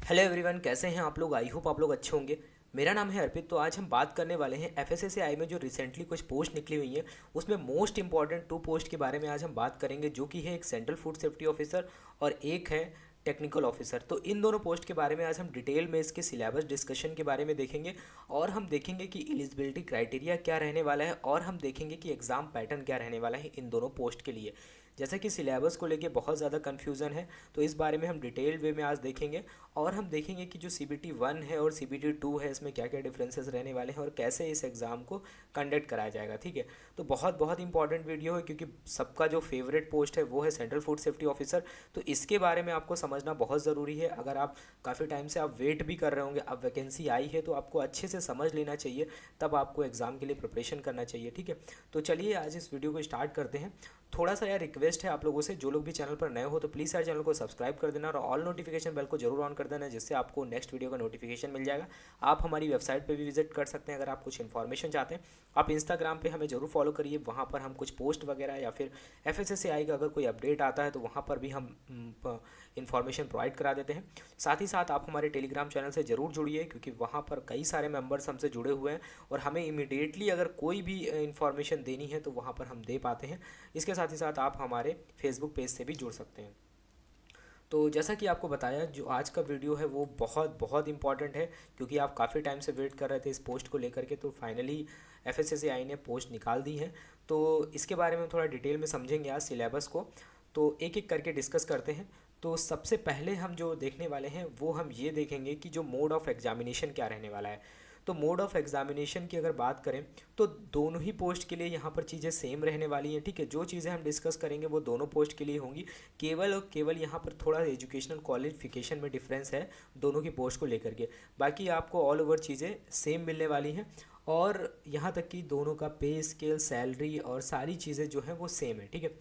Hello everyone, कैसे हैं आप लोग। आई होप आप लोग अच्छे होंगे। मेरा नाम है अर्पित। तो आज हम बात करने वाले हैं एफएसएसएआई में जो रिसेंटली कुछ पोस्ट निकली हुई हैं उसमें मोस्ट इंपॉर्टेंट 2 पोस्ट के बारे में आज हम बात करेंगे, जो कि है एक सेंट्रल फूड सेफ्टी ऑफिसर और एक है टेक्निकल ऑफिसर। तो इन दोनों पोस्ट के बारे में आज हम डिटेल में इसके सिलेबस डिस्कशन के बारे में देखेंगे और हम देखेंगे कि एलिजिबिलिटी क्राइटेरिया क्या रहने वाला है और हम देखेंगे कि एग्ज़ाम पैटर्न क्या रहने वाला है इन दोनों पोस्ट के लिए। जैसा कि सिलेबस को लेके बहुत ज़्यादा कन्फ्यूज़न है, तो इस बारे में हम डिटेल वे में आज देखेंगे और हम देखेंगे कि जो CBT 1 है और CBT 2 है इसमें क्या क्या डिफरेंसेस रहने वाले हैं और कैसे इस एग्ज़ाम को कंडक्ट कराया जाएगा। ठीक है, तो बहुत बहुत इंपॉर्टेंट वीडियो है क्योंकि सबका जो फेवरेट पोस्ट है वो है सेंट्रल फूड सेफ्टी ऑफिसर। तो इसके बारे में आपको समझना बहुत ज़रूरी है। अगर आप काफ़ी टाइम से आप वेट भी कर रहे होंगे, अब वैकेंसी आई है तो आपको अच्छे से समझ लेना चाहिए, तब आपको एग्ज़ाम के लिए प्रिपरेशन करना चाहिए। ठीक है, तो चलिए आज इस वीडियो को स्टार्ट करते हैं। थोड़ा सा यार रिक्वेस्ट है आप लोगों से, जो लोग भी चैनल पर नए हो तो प्लीज़ यार चैनल को सब्सक्राइब कर देना और ऑल नोटिफिकेशन बेल को जरूर ऑन कर देना, जिससे आपको नेक्स्ट वीडियो का नोटिफिकेशन मिल जाएगा। आप हमारी वेबसाइट पे भी विजिट कर सकते हैं अगर आप कुछ इन्फॉर्मेशन चाहते हैं। आप इंस्टाग्राम पे हमें जरूर फॉलो करिए, वहाँ पर हम कुछ पोस्ट वगैरह या फिर एफएसएसएआई का अगर कोई अपडेट आता है तो वहाँ पर भी हम इन्फॉर्मेशन प्रोवाइड करा देते हैं। साथ ही साथ आप हमारे टेलीग्राम चैनल से ज़रूर जुड़िए क्योंकि वहाँ पर कई सारे मेंबर्स हमसे जुड़े हुए हैं और हमें इमीडिएटली अगर कोई भी इन्फॉर्मेशन देनी है तो वहाँ पर हम दे पाते हैं। इसके साथ ही साथ आप हमारे फेसबुक पेज से भी जुड़ सकते हैं। तो जैसा कि आपको बताया, जो आज का वीडियो है वो बहुत बहुत इंपॉर्टेंट है क्योंकि आप काफ़ी टाइम से वेट कर रहे थे इस पोस्ट को लेकर के, तो फाइनली एफएसएसएआई ने पोस्ट निकाल दी है। तो इसके बारे में थोड़ा डिटेल में समझेंगे आज सिलेबस को, तो एक एक करके डिस्कस करते हैं। तो सबसे पहले हम जो देखने वाले हैं वो हम ये देखेंगे कि जो मोड ऑफ एग्जामिनेशन क्या रहने वाला है। तो मोड ऑफ एग्जामिनेशन की अगर बात करें तो दोनों ही पोस्ट के लिए यहाँ पर चीज़ें सेम रहने वाली हैं। ठीक है, जो चीज़ें हम डिस्कस करेंगे वो दोनों पोस्ट के लिए होंगी। केवल और केवल यहाँ पर थोड़ा एजुकेशनल क्वालिफिकेशन में डिफरेंस है दोनों की पोस्ट को लेकर के, बाकी आपको ऑल ओवर चीज़ें सेम मिलने वाली हैं। और यहाँ तक कि दोनों का पे स्केल, सैलरी और सारी चीज़ें जो हैं वो सेम है। ठीक है,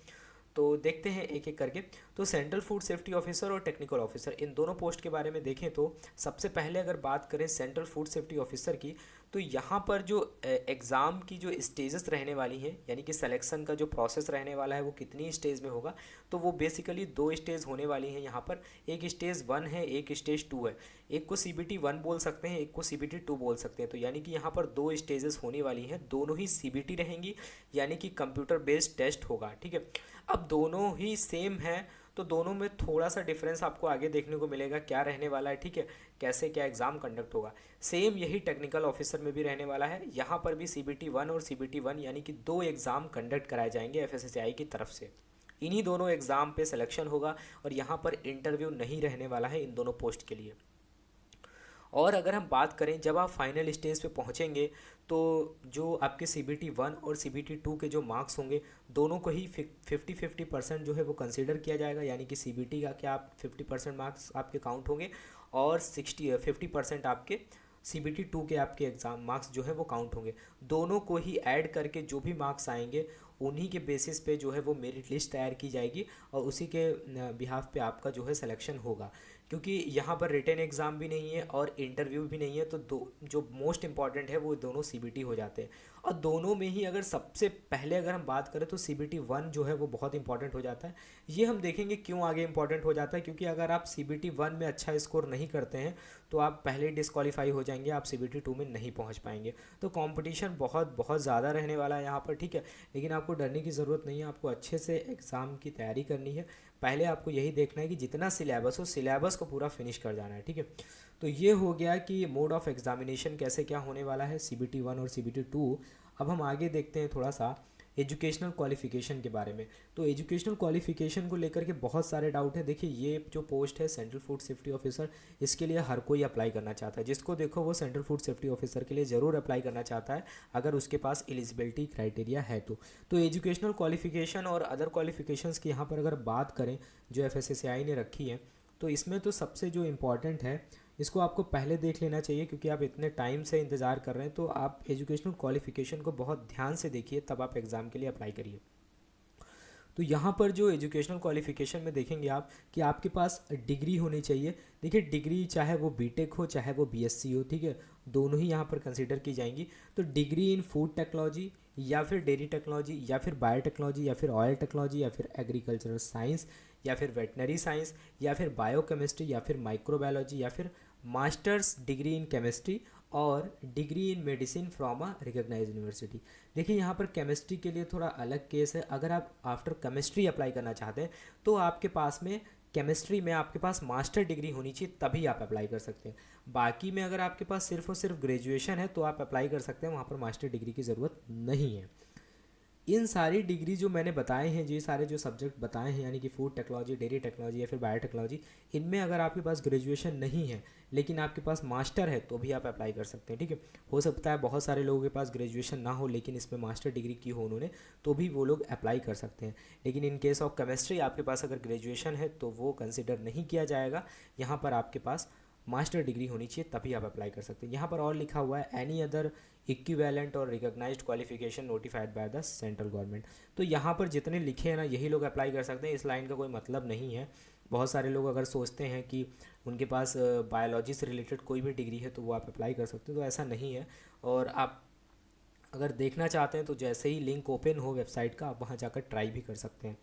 तो देखते हैं एक एक करके। तो सेंट्रल फूड सेफ्टी ऑफिसर और टेक्निकल ऑफिसर, इन दोनों पोस्ट के बारे में देखें तो सबसे पहले अगर बात करें सेंट्रल फूड सेफ्टी ऑफिसर की, तो यहाँ पर जो एग्ज़ाम की जो स्टेजेस रहने वाली हैं, यानी कि सिलेक्शन का जो प्रोसेस रहने वाला है वो कितनी स्टेज में होगा, तो वो बेसिकली 2 स्टेज होने वाली हैं यहाँ पर। एक स्टेज 1 है, एक स्टेज 2 है। एक को CBT 1 बोल सकते हैं, एक को CBT 2 बोल सकते हैं। तो यानी कि यहाँ पर 2 स्टेजेस होने वाली हैं, दोनों ही CBT रहेंगी, यानी कि कंप्यूटर बेस्ड टेस्ट होगा। ठीक है, अब दोनों ही सेम हैं तो दोनों में थोड़ा सा डिफरेंस आपको आगे देखने को मिलेगा क्या रहने वाला है। ठीक है, कैसे क्या एग्ज़ाम कंडक्ट होगा, सेम यही टेक्निकल ऑफिसर में भी रहने वाला है। यहाँ पर भी CBT 1 और CBT 1 यानी कि 2 एग्ज़ाम कंडक्ट कराए जाएंगे एफएसएसएआई की तरफ से। इन्हीं दोनों एग्ज़ाम पे सिलेक्शन होगा और यहाँ पर इंटरव्यू नहीं रहने वाला है इन दोनों पोस्ट के लिए। और अगर हम बात करें जब आप फाइनल स्टेज पे पहुंचेंगे तो जो आपके CBT 1 और CBT 2 के जो मार्क्स होंगे, दोनों को ही 50-50% जो है वो कंसिडर किया जाएगा। यानी कि CBT का क्या आप 50% मार्क्स आपके काउंट होंगे और 50% आपके CBT 2 के आपके एग्ज़ाम मार्क्स जो है वो काउंट होंगे। दोनों को ही ऐड करके जो भी मार्क्स आएंगे उन्हीं के बेसिस पे जो है वो मेरिट लिस्ट तैयार की जाएगी और उसी के बिहाफ पे आपका जो है सिलेक्शन होगा। क्योंकि यहाँ पर रिटन एग्ज़ाम भी नहीं है और इंटरव्यू भी नहीं है, तो दो जो मोस्ट इंपॉर्टेंट है वो दोनों CBT हो जाते हैं। और दोनों में ही अगर सबसे पहले अगर हम बात करें तो CBT 1 जो है वो बहुत इंपॉर्टेंट हो जाता है। ये हम देखेंगे क्यों आगे इंपॉर्टेंट हो जाता है, क्योंकि अगर आप CBT 1 में अच्छा स्कोर नहीं करते हैं तो आप पहले ही डिस्क्वालीफाई हो जाएंगे, आप CBT 2 में नहीं पहुँच पाएंगे। तो कॉम्पिटिशन बहुत बहुत ज़्यादा रहने वाला है यहाँ पर। ठीक है, लेकिन आपको डरने की ज़रूरत नहीं है, आपको अच्छे से एग्ज़ाम की तैयारी करनी है। पहले आपको यही देखना है कि जितना सिलेबस हो सिलेबस को पूरा फिनिश कर जाना है। ठीक है, तो ये हो गया कि मोड ऑफ एग्जामिनेशन कैसे क्या होने वाला है CBT 1 और CBT 2। अब हम आगे देखते हैं थोड़ा सा एजुकेशनल क्वालिफ़िकेशन के बारे में। तो एजुकेशनल क्वालिफ़िकेशन को लेकर के बहुत सारे डाउट है। देखिए, ये जो पोस्ट है सेंट्रल फूड सेफ्टी ऑफिसर, इसके लिए हर कोई अप्लाई करना चाहता है। जिसको देखो वो सेंट्रल फूड सेफ्टी ऑफिसर के लिए ज़रूर अप्लाई करना चाहता है अगर उसके पास एलिजिबिलिटी क्राइटेरिया है तो एजुकेशनल क्वालिफ़िकेशन और अदर क्वालिफ़िकेशंस की यहाँ पर अगर बात करें जो एफएसएसएआई ने रखी है, तो इसमें तो सबसे जो इम्पॉर्टेंट है इसको आपको पहले देख लेना चाहिए क्योंकि आप इतने टाइम से इंतज़ार कर रहे हैं। तो आप एजुकेशनल क्वालिफ़िकेशन को बहुत ध्यान से देखिए, तब आप एग्ज़ाम के लिए अप्लाई करिए। तो यहाँ पर जो एजुकेशनल क्वालिफ़िकेशन में देखेंगे आप कि आपके पास डिग्री होनी चाहिए। देखिए, डिग्री चाहे वो बीटेक हो चाहे वो BSc हो, ठीक है, दोनों ही यहाँ पर कंसिडर की जाएंगी। तो डिग्री इन फूड टेक्नोलॉजी, या फिर डेयरी टेक्नोलॉजी, या फिर बायोटेक्नोलॉजी, या फिर ऑयल टेक्नोलॉजी, या फिर एग्रीकल्चरल साइंस, या फिर वेटनरी साइंस, या फिर बायोकेमिस्ट्री, या फिर माइक्रोबायोलॉजी, या फिर मास्टर्स डिग्री इन केमिस्ट्री और degree in medicine from a recognise university. देखिए यहाँ पर केमिस्ट्री के लिए थोड़ा अलग केस है। अगर आप आफ्टर केमिस्ट्री अप्लाई करना चाहते हैं तो आपके पास में केमिस्ट्री में आपके पास मास्टर डिग्री होनी चाहिए, तभी आप अप्लाई कर सकते हैं। बाकी में अगर आपके पास सिर्फ और सिर्फ ग्रेजुएशन है तो आप अप्लाई कर सकते हैं, वहाँ पर मास्टर डिग्री की ज़रूरत नहीं है। इन सारी डिग्री जो मैंने बताए हैं, ये सारे जो सब्जेक्ट बताए हैं, यानी कि फूड टेक्नोलॉजी, डेयरी टेक्नोलॉजी या फिर बायोटेक्नोलॉजी, इनमें अगर आपके पास ग्रेजुएशन नहीं है लेकिन आपके पास मास्टर है तो भी आप अप्लाई कर सकते हैं, ठीक है। हो सकता है बहुत सारे लोगों के पास ग्रेजुएशन ना हो लेकिन इसमें मास्टर डिग्री की हो उन्होंने, तो भी वो लोग अप्लाई कर सकते हैं। लेकिन इन केस ऑफ केमिस्ट्री आपके पास अगर ग्रेजुएशन है तो वो कंसिडर नहीं किया जाएगा। यहाँ पर आपके पास मास्टर डिग्री होनी चाहिए तभी आप अप्लाई कर सकते हैं। यहाँ पर और लिखा हुआ है एनी अदर इक्विवेलेंट और recognised qualification notified by the central government. तो यहाँ पर जितने लिखे हैं ना यही लोग अप्लाई कर सकते हैं, इस लाइन का कोई मतलब नहीं है। बहुत सारे लोग अगर सोचते हैं कि उनके पास बायोलॉजी से रिलेटेड कोई भी डिग्री है तो वो आप अप्लाई कर सकते हैं, तो ऐसा नहीं है। और आप अगर देखना चाहते हैं तो जैसे ही लिंक ओपन हो वेबसाइट का आप वहाँ जाकर ट्राई भी कर सकते हैं।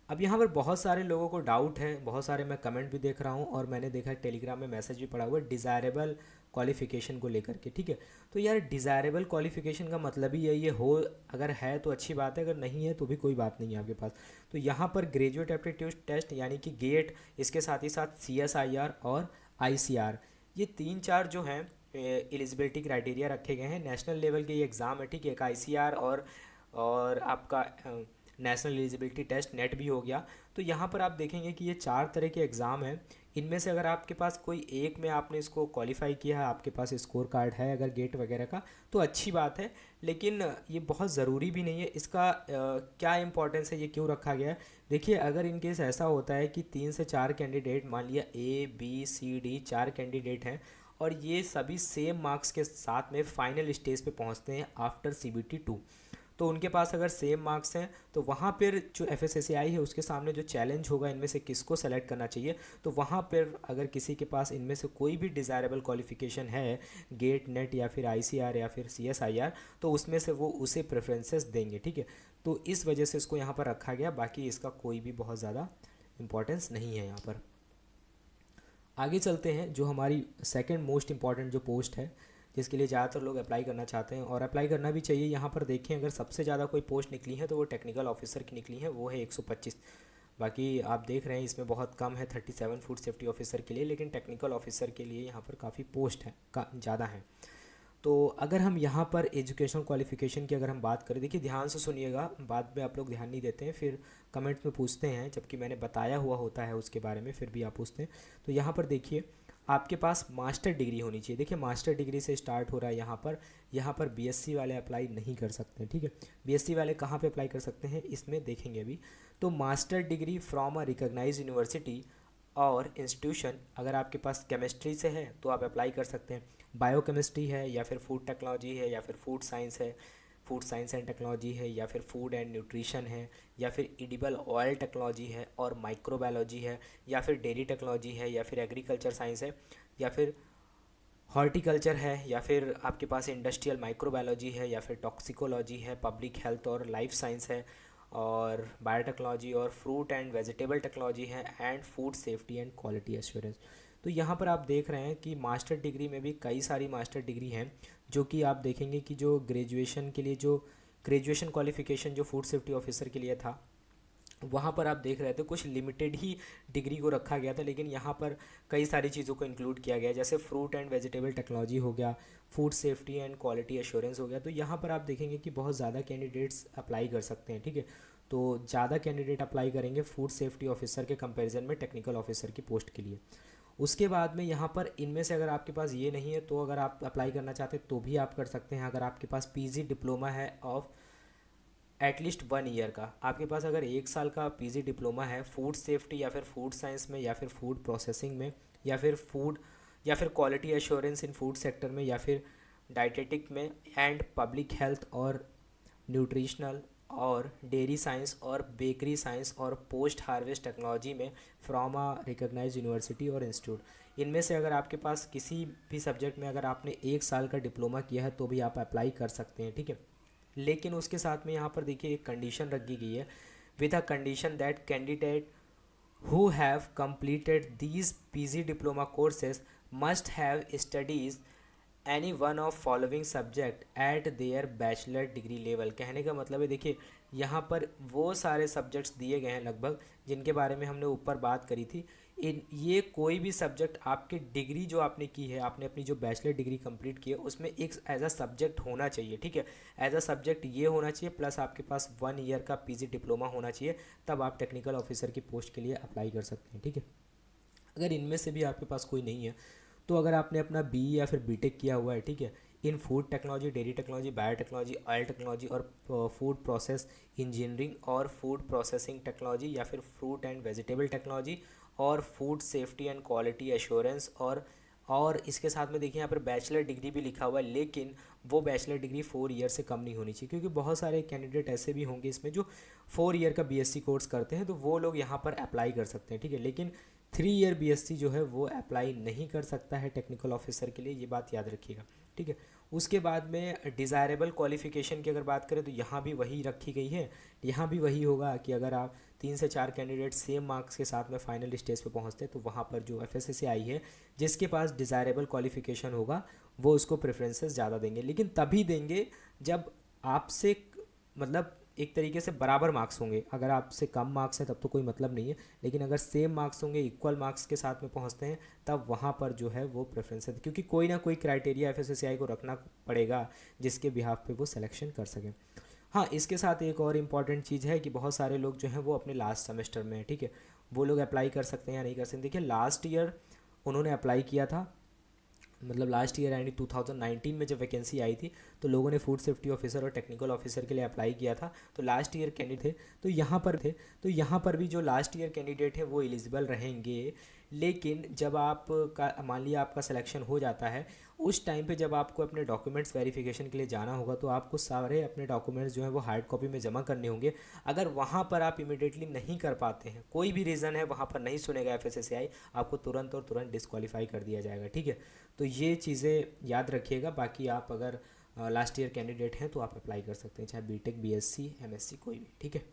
अब यहाँ पर बहुत सारे लोगों को डाउट है, बहुत सारे मैं कमेंट भी देख रहा हूँ और मैंने देखा टेलीग्राम में मैसेज भी पड़ा हुआ है डिज़ायरेबल क्वालिफ़िकेशन को लेकर के, ठीक है। तो यार डिज़ायरेबल क्वालिफ़िकेशन का मतलब ही यही है, हो अगर है तो अच्छी बात है, अगर नहीं है तो भी कोई बात नहीं है आपके पास। तो यहाँ पर ग्रेजुएट एप्टीट्यूड टेस्ट यानी कि गेट, इसके साथ ही साथ CSIR और ICR, ये 3-4 जो हैं एलिजिबिलिटी क्राइटेरिया रखे गए हैं। नेशनल लेवल के ये एग्ज़ाम है, ठीक है। एक ICR और आपका नेशनल एलिजिबिलिटी टेस्ट नेट भी हो गया। तो यहाँ पर आप देखेंगे कि ये 4 तरह के एग्ज़ाम हैं। इनमें से अगर आपके पास कोई एक में आपने इसको क्वालिफाई किया है, आपके पास स्कोर कार्ड है अगर गेट वगैरह का, तो अच्छी बात है। लेकिन ये बहुत ज़रूरी भी नहीं है। इसका क्या इंपॉर्टेंस है, ये क्यों रखा गया है? देखिए अगर इन केस ऐसा होता है कि 3 से 4 कैंडिडेट, मान लिया ABCD 4 कैंडिडेट हैं और ये सभी सेम मार्क्स के साथ में फाइनल स्टेज पे पहुंचते हैं आफ्टर CBT 2, तो उनके पास अगर सेम मार्क्स हैं तो वहाँ पर जो FSSAI है उसके सामने जो चैलेंज होगा इनमें से किसको सेलेक्ट करना चाहिए, तो वहाँ पर अगर किसी के पास इनमें से कोई भी डिज़ायरेबल क्वालिफिकेशन है, गेट, नेट या फिर ICR या फिर CSIR, तो उसमें से वो उसे प्रेफरेंसेस देंगे, ठीक है। तो इस वजह से इसको यहाँ पर रखा गया, बाकी इसका कोई भी बहुत ज़्यादा इम्पोर्टेंस नहीं है यहाँ पर। आगे चलते हैं, जो हमारी सेकंड मोस्ट इम्पॉर्टेंट जो पोस्ट है जिसके लिए ज़्यादातर लोग अप्लाई करना चाहते हैं और अप्लाई करना भी चाहिए। यहाँ पर देखें अगर सबसे ज़्यादा कोई पोस्ट निकली है तो वो टेक्निकल ऑफिसर की निकली है, वो है 125। बाकी आप देख रहे हैं इसमें बहुत कम है 37 फूड सेफ्टी ऑफिसर के लिए, लेकिन टेक्निकल ऑफिसर के लिए यहाँ पर काफ़ी पोस्ट है ज़्यादा है। तो अगर हम यहाँ पर एजुकेशनल क्वालिफ़िकेशन की अगर हम बात करें, देखिए ध्यान से सुनिएगा, बाद में आप लोग ध्यान नहीं देते हैं, फिर कमेंट्स में पूछते हैं जबकि मैंने बताया हुआ होता है उसके बारे में, फिर भी आप पूछते हैं। तो यहाँ पर देखिए आपके पास मास्टर डिग्री होनी चाहिए। देखिए मास्टर डिग्री से स्टार्ट हो रहा है यहाँ पर BSc वाले अप्लाई नहीं कर सकते, ठीक है। BSc वाले कहाँ पे अप्लाई कर सकते हैं इसमें देखेंगे अभी। तो master degree from a recognised university और इंस्टीट्यूशन, अगर आपके पास केमिस्ट्री से है तो आप अप्लाई कर सकते हैं। बायोकेमिस्ट्री है या फिर फूड टेक्नोलॉजी है या फिर फूड साइंस है, फूड साइंस एंड टेक्नोलॉजी है या फिर फूड एंड न्यूट्रिशन है या फिर एडिबल ऑयल टेक्नोलॉजी है और माइक्रोबायोलॉजी है या फिर डेयरी टेक्नोलॉजी है या फिर एग्रीकल्चर साइंस है या फिर हॉर्टिकल्चर है या फिर आपके पास इंडस्ट्रियल माइक्रोबायोलॉजी है या फिर टॉक्सिकोलॉजी है, पब्लिक हेल्थ और लाइफ साइंस है और बायोटेक्नोलॉजी और फ्रूट एंड वेजिटेबल टेक्नोलॉजी है and food safety and quality assurance. तो यहाँ पर आप देख रहे हैं कि मास्टर डिग्री में भी कई सारी मास्टर डिग्री हैं, जो कि आप देखेंगे कि जो ग्रेजुएशन के लिए जो ग्रेजुएशन क्वालिफिकेशन जो फूड सेफ्टी ऑफिसर के लिए था वहाँ पर आप देख रहे थे कुछ लिमिटेड ही डिग्री को रखा गया था, लेकिन यहाँ पर कई सारी चीज़ों को इंक्लूड किया गया, जैसे फ्रूट एंड वेजिटेबल टेक्नोलॉजी हो गया, food safety and quality assurance हो गया। तो यहाँ पर आप देखेंगे कि बहुत ज़्यादा कैंडिडेट्स अप्लाई कर सकते हैं, ठीक है। तो ज़्यादा कैंडिडेट अप्लाई करेंगे फूड सेफ्टी ऑफिसर के कंपैरिजन में टेक्निकल ऑफिसर की पोस्ट के लिए। उसके बाद में यहाँ पर इनमें से अगर आपके पास ये नहीं है तो अगर आप अप्लाई करना चाहते हैं तो भी आप कर सकते हैं। अगर आपके पास PG डिप्लोमा है ऑफ एटलीस्ट 1 ईयर का, आपके पास अगर 1 साल का PG डिप्लोमा है फूड सेफ्टी या फिर फूड साइंस में या फिर फूड प्रोसेसिंग में या फिर क्वालिटी एश्योरेंस इन फूड सेक्टर में या फिर डाइटेटिक में एंड पब्लिक हेल्थ और न्यूट्रिशनल और डेयरी साइंस और बेकरी साइंस और पोस्ट हार्वेस्ट टेक्नोलॉजी में फ्रॉम अ रिकॉग्नाइज्ड यूनिवर्सिटी और इंस्टीट्यूट, इनमें से अगर आपके पास किसी भी सब्जेक्ट में अगर आपने 1 साल का डिप्लोमा किया है तो भी आप अप्लाई कर सकते हैं, ठीक है। लेकिन उसके साथ में यहाँ पर देखिए एक कंडीशन रखी गई है, with a condition that candidate who have completed these PG diploma courses must have studies any one of following subject at their bachelor degree level। कहने का मतलब है देखिए यहाँ पर वो सारे सब्जेक्ट्स दिए गए हैं लगभग जिनके बारे में हमने ऊपर बात करी थी। इन ये कोई भी सब्जेक्ट आपके डिग्री जो आपने की है, आपने अपनी जो बैचलर डिग्री कंप्लीट की है उसमें एक एज अ सब्जेक्ट होना चाहिए, ठीक है। एज अ सब्जेक्ट ये होना चाहिए, प्लस आपके पास 1 ईयर का पीजी डिप्लोमा होना चाहिए, तब आप टेक्निकल ऑफिसर की पोस्ट के लिए अप्लाई कर सकते हैं, ठीक है। अगर इनमें से भी आपके पास कोई नहीं है तो अगर आपने अपना बीई या फिर बीटेक किया हुआ है, ठीक है, इन food technology, dairy technology, biotechnology, oil technology और फूड प्रोसेस इंजीनियरिंग और फूड प्रोसेसिंग टेक्नोलॉजी या फिर फ्रूट एंड वेजिटेबल टेक्नोलॉजी और food safety and quality assurance, और इसके साथ में देखिए यहाँ पर बैचलर डिग्री भी लिखा हुआ है, लेकिन वो बैचलर डिग्री 4 ईयर से कम नहीं होनी चाहिए, क्योंकि बहुत सारे कैंडिडेट ऐसे भी होंगे इसमें जो 4 ईयर का बीएससी कोर्स करते हैं, तो वो लोग यहाँ पर अप्लाई कर सकते हैं, ठीक है। लेकिन 3 ईयर बीएससी जो है वो अप्लाई नहीं कर सकता है टेक्निकल ऑफिसर के लिए, ये बात याद रखिएगा, ठीक है। उसके बाद में डिज़ायरेबल क्वालिफ़िकेशन की अगर बात करें तो यहाँ भी वही रखी गई है। यहाँ भी वही होगा कि अगर आप 3 से 4 कैंडिडेट सेम मार्क्स के साथ में फाइनल स्टेज पे पहुँचते हैं तो वहाँ पर जो एफएसएसएआई है जिसके पास डिज़ायरेबल क्वालिफ़िकेशन होगा वो उसको प्रेफरेंसेस ज़्यादा देंगे, लेकिन तभी देंगे जब आपसे मतलब एक तरीके से बराबर मार्क्स होंगे। अगर आपसे कम मार्क्स हैं तब तो कोई मतलब नहीं है, लेकिन अगर सेम मार्क्स होंगे, इक्वल मार्क्स के साथ में पहुंचते हैं, तब वहां पर जो है वो प्रेफरेंस है, क्योंकि कोई ना कोई क्राइटेरिया एफएसएसएआई को रखना पड़ेगा जिसके बिहाफ पे वो सिलेक्शन कर सकें। हाँ, इसके साथ एक और इम्पॉर्टेंट चीज़ है कि बहुत सारे लोग जो हैं वो अपने लास्ट सेमेस्टर में हैं, ठीक है, वो लोग अप्लाई कर सकते हैं या नहीं कर सकते। देखिए लास्ट ईयर उन्होंने अप्लाई किया था, मतलब लास्ट ईयर यानी 2019 में जब वैकेंसी आई थी तो लोगों ने फूड सेफ्टी ऑफिसर और टेक्निकल ऑफिसर के लिए अप्लाई किया था, तो लास्ट ईयर कैंडिडेट थे, तो यहाँ पर भी जो लास्ट ईयर कैंडिडेट हैं वो एलिजिबल रहेंगे। लेकिन जब आप का मान लिया आपका सिलेक्शन हो जाता है, उस टाइम पे जब आपको अपने डॉक्यूमेंट्स वेरिफिकेशन के लिए जाना होगा तो आपको सारे अपने डॉक्यूमेंट्स जो हैं वो हार्ड कॉपी में जमा करने होंगे। अगर वहाँ पर आप इमिडिएटली नहीं कर पाते हैं, कोई भी रीज़न है वहाँ पर नहीं सुनेगा एफएसएसएआई, आपको तुरंत और तुरंत डिस्क्वालीफाई कर दिया जाएगा, ठीक है। तो ये चीज़ें याद रखिएगा। बाकी आप अगर लास्ट ईयर कैंडिडेट हैं तो आप अप्लाई कर सकते हैं, चाहे बीटेक, बीएससी, एमएससी, कोई भी, ठीक है।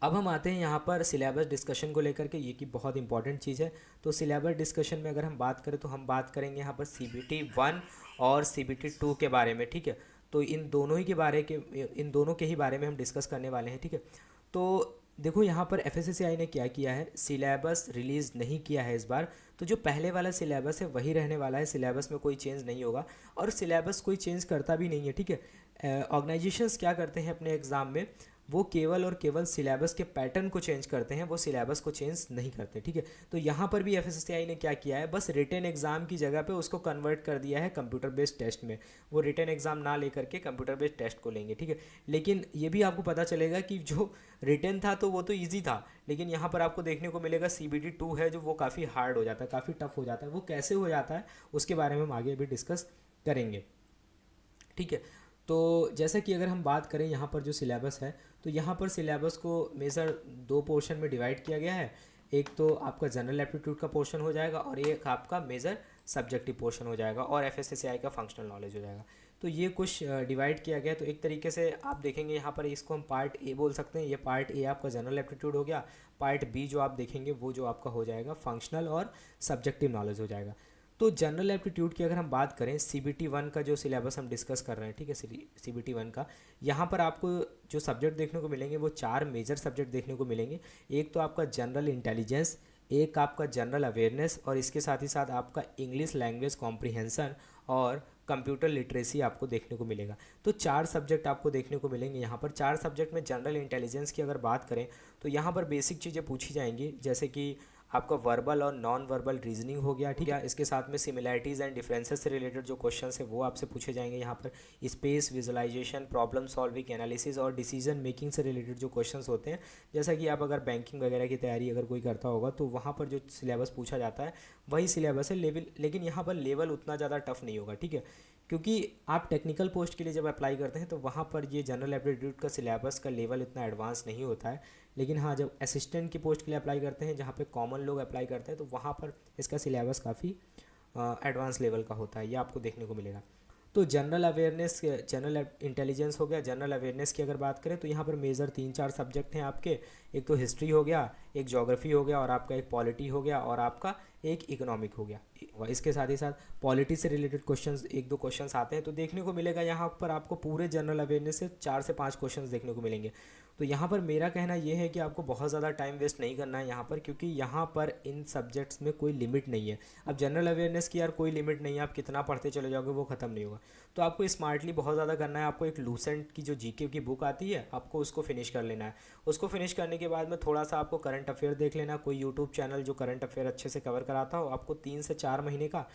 अब हम आते हैं यहाँ पर सिलेबस डिस्कशन को लेकर के, ये की बहुत इंपॉर्टेंट चीज़ है। तो सिलेबस डिस्कशन में अगर हम बात करें तो हम बात करेंगे यहाँ पर सीबीटी 1 और सीबीटी 2 के बारे में, ठीक है। तो इन दोनों के ही बारे में हम डिस्कस करने वाले हैं, ठीक है। तो देखो यहाँ पर एफएसएसएआई ने क्या किया है, सिलेबस रिलीज़ नहीं किया है इस बार, तो जो पहले वाला सिलेबस है वही रहने वाला है, सिलेबस में कोई चेंज नहीं होगा, और सिलेबस कोई चेंज करता भी नहीं है, ठीक है। ऑर्गेनाइजेशंस क्या करते हैं अपने एग्ज़ाम में, वो केवल और केवल सिलेबस के पैटर्न को चेंज करते हैं, वो सिलेबस को चेंज नहीं करते, ठीक है। तो यहाँ पर भी एफएसएसएआई ने क्या किया है, बस रिटन एग्ज़ाम की जगह पे उसको कन्वर्ट कर दिया है कंप्यूटर बेस्ड टेस्ट में। वो रिटन एग्ज़ाम ना लेकर के कंप्यूटर बेस्ड टेस्ट को लेंगे, ठीक है। लेकिन ये भी आपको पता चलेगा कि जो रिटन था तो वो तो ईजी था, लेकिन यहाँ पर आपको देखने को मिलेगा सीबीटी 2 है जो वो काफ़ी हार्ड हो जाता है, काफ़ी टफ हो जाता है। वो कैसे हो जाता है उसके बारे में हम आगे भी डिस्कस करेंगे, ठीक है। तो जैसा कि अगर हम बात करें यहाँ पर जो सिलेबस है, तो यहाँ पर सिलेबस को मेजर 2 पोर्शन में डिवाइड किया गया है। एक तो आपका जनरल एप्टीट्यूड का पोर्शन हो जाएगा और एक आपका मेजर सब्जेक्टिव पोर्शन हो जाएगा और एफएसएसएआई का फंक्शनल नॉलेज हो जाएगा। तो ये कुछ डिवाइड किया गया। तो एक तरीके से आप देखेंगे यहाँ पर इसको हम पार्ट ए बोल सकते हैं। ये पार्ट ए आपका जनरल एप्टीट्यूड हो गया, पार्ट बी जो आप देखेंगे वो जो आपका हो जाएगा फंक्शनल और सब्जेक्टिव नॉलेज हो जाएगा। तो जनरल एप्टीट्यूड की अगर हम बात करें, सीबीटी 1 का जो सिलेबस हम डिस्कस कर रहे हैं, ठीक है, सीबीटी 1 का, यहाँ पर आपको जो सब्जेक्ट देखने को मिलेंगे वो 4 मेजर सब्जेक्ट देखने को मिलेंगे। एक तो आपका जनरल इंटेलिजेंस, एक आपका जनरल अवेयरनेस, और इसके साथ ही साथ आपका इंग्लिश लैंग्वेज कॉम्प्रिहेंसन और कंप्यूटर लिटरेसी आपको देखने को मिलेगा। तो 4 सब्जेक्ट आपको देखने को मिलेंगे यहाँ पर। 4 सब्जेक्ट में जनरल इंटेलिजेंस की अगर बात करें तो यहाँ पर बेसिक चीज़ें पूछी जाएंगी, जैसे कि आपका वर्बल और नॉन वर्बल रीजनिंग हो गया, ठीक है। इसके साथ में सिमिलैरिटीज़ एंड डिफरेंसेस से रिलेटेड जो क्वेश्चंस है वो आपसे पूछे जाएंगे यहाँ पर। Space visualisation, problem solving, analysis और डिसीजन मेकिंग से रिलेटेड जो क्वेश्चंस होते हैं, जैसा कि आप अगर बैंकिंग वगैरह की तैयारी अगर कोई करता होगा तो वहाँ पर जो सिलेबस पूछा जाता है वही सिलेबस है, लेकिन यहाँ पर लेवल उतना ज़्यादा टफ नहीं होगा, ठीक है। क्योंकि आप टेक्निकल पोस्ट के लिए जब अप्लाई करते हैं तो वहाँ पर ये जनरल एप्टीट्यूड का सिलेबस का लेवल इतना एडवांस नहीं होता है। लेकिन हाँ, जब असिस्टेंट की पोस्ट के लिए अप्लाई करते हैं जहाँ पे कॉमन लोग अप्लाई करते हैं तो वहाँ पर इसका सिलेबस काफ़ी एडवांस लेवल का होता है, ये आपको देखने को मिलेगा। तो जनरल अवेयरनेस, जनरल इंटेलिजेंस हो गया। जनरल अवेयरनेस की अगर बात करें तो यहाँ पर मेजर 3-4 सब्जेक्ट हैं आपके। एक तो हिस्ट्री हो गया, एक ज्योग्राफी हो गया, और आपका एक पॉलिटी हो गया, और आपका एक इकोनॉमिक हो गया। और इसके साथ ही साथ पॉलिटी से रिलेटेड क्वेश्चंस, 1-2 क्वेश्चंस आते हैं। तो देखने को मिलेगा यहाँ पर आपको पूरे जनरल अवेयरनेस से 4 से 5 क्वेश्चंस देखने को मिलेंगे। तो यहाँ पर मेरा कहना ये है कि आपको बहुत ज़्यादा टाइम वेस्ट नहीं करना है यहाँ पर, क्योंकि यहाँ पर इन सब्जेक्ट्स में कोई लिमिट नहीं है। अब जनरल अवेयरनेस की यार कोई लिमिट नहीं है, आप कितना पढ़ते चले जाओगे वो ख़त्म नहीं होगा। तो आपको स्मार्टली बहुत ज़्यादा करना है। आपको एक लूसेंट की जो जीके की बुक आती है, आपको उसको फिनिश कर लेना है। उसको फिनिश करने के बाद में थोड़ा सा आपको करंट अफेयर देख लेना। कोई यूट्यूब चैनल जो करंट अफेयर अच्छे से कवर कराता हो, आपको 3 से 4 महीने का